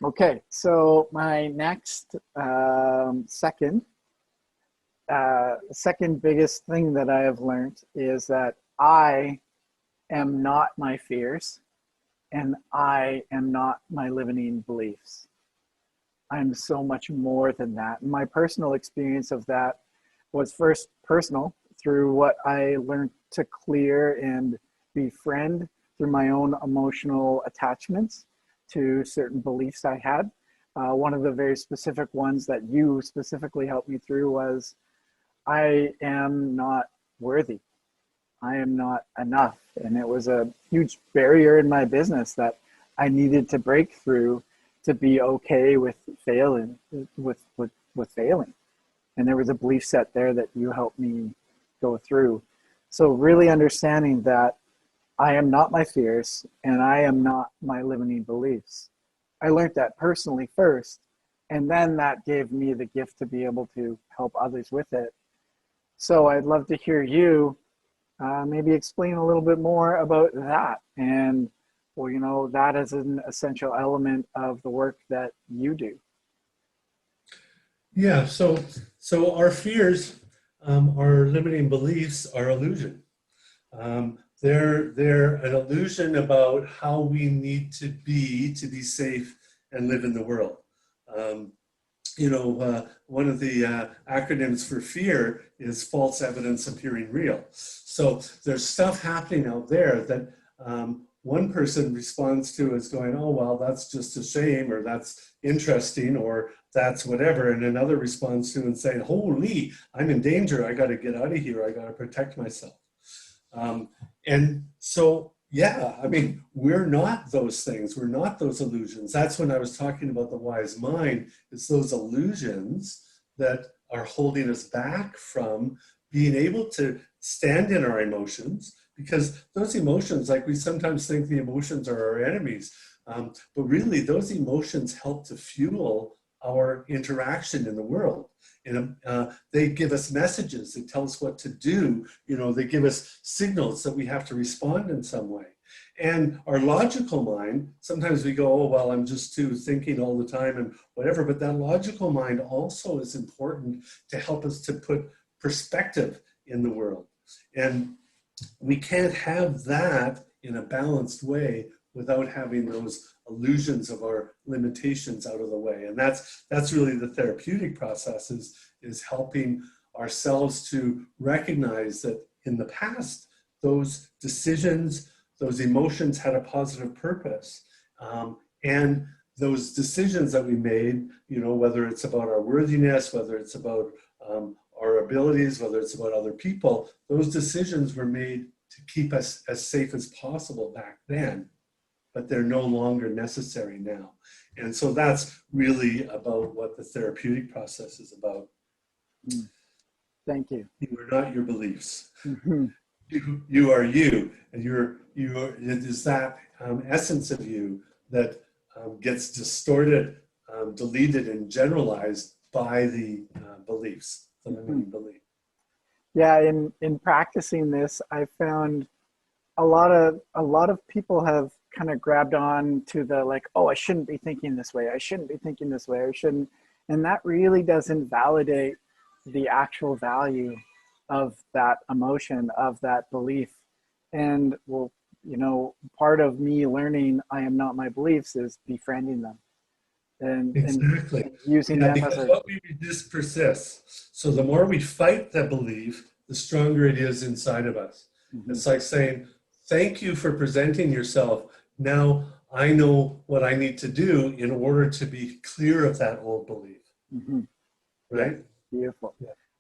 Okay, so my next second biggest thing that I have learned is that I am not my fears and I am not my limiting beliefs. I'm so much more than that. My personal experience of that was first personal through what I learned to clear and befriend through my own emotional attachments to certain beliefs I had. One of the very specific ones that you specifically helped me through was I am not worthy. I am not enough. And it was a huge barrier in my business that I needed to break through to be okay with failing, with failing. And there was a belief set there that you helped me go through. So really understanding that I am not my fears and I am not my limiting beliefs. I learned that personally first, and then that gave me the gift to be able to help others with it. So I'd love to hear you maybe explain a little bit more about that and, well, that is an essential element of the work that you do. Yeah, so our fears, our limiting beliefs are illusion. They're an illusion about how we need to be safe and live in the world. Um, One of the acronyms for fear is false evidence appearing real. So there's stuff happening out there that one person responds to as going, oh, well, that's just a shame, or that's interesting, or that's whatever. And another responds to and saying, holy, I'm in danger. I got to get out of here. I got to protect myself. And so, yeah, I mean, we're not those things. We're not those illusions. That's when I was talking about the wise mind. It's those illusions that are holding us back from being able to stand in our emotions, because those emotions, like we sometimes think the emotions are our enemies, but really those emotions help to fuel our interaction in the world. And they give us messages, they tell us what to do, they give us signals that we have to respond in some way. And our logical mind, sometimes we go, oh, well, I'm just too thinking all the time and whatever, but that logical mind also is important to help us to put perspective in the world. And we can't have that in a balanced way without having those illusions of our limitations out of the way. And that's really the therapeutic process, is helping ourselves to recognize that in the past, those decisions, those emotions had a positive purpose. And those decisions that we made, whether it's about our worthiness, whether it's about our abilities, whether it's about other people, those decisions were made to keep us as safe as possible back then, but they're no longer necessary now. And so that's really about what the therapeutic process is about. Thank you. You are not your beliefs. Mm-hmm. You are you, and it is that essence of you that gets distorted, deleted, and generalized by the beliefs, the limiting belief. Yeah, in practicing this, I found a lot of people have kind of grabbed on to the like, oh, I shouldn't be thinking this way. I shouldn't be thinking this way. I shouldn't. And that really doesn't validate the actual value of that emotion, of that belief. And well, part of me learning I am not my beliefs is befriending them Exactly. and using Yeah, them as because a, what we resist persists. So the more we fight that belief, the stronger it is inside of us. mm-hmm. It's like saying, thank you for presenting yourself. Now I know what I need to do in order to be clear of that old belief. Mm-hmm. Right? Yeah, beautiful. Yeah.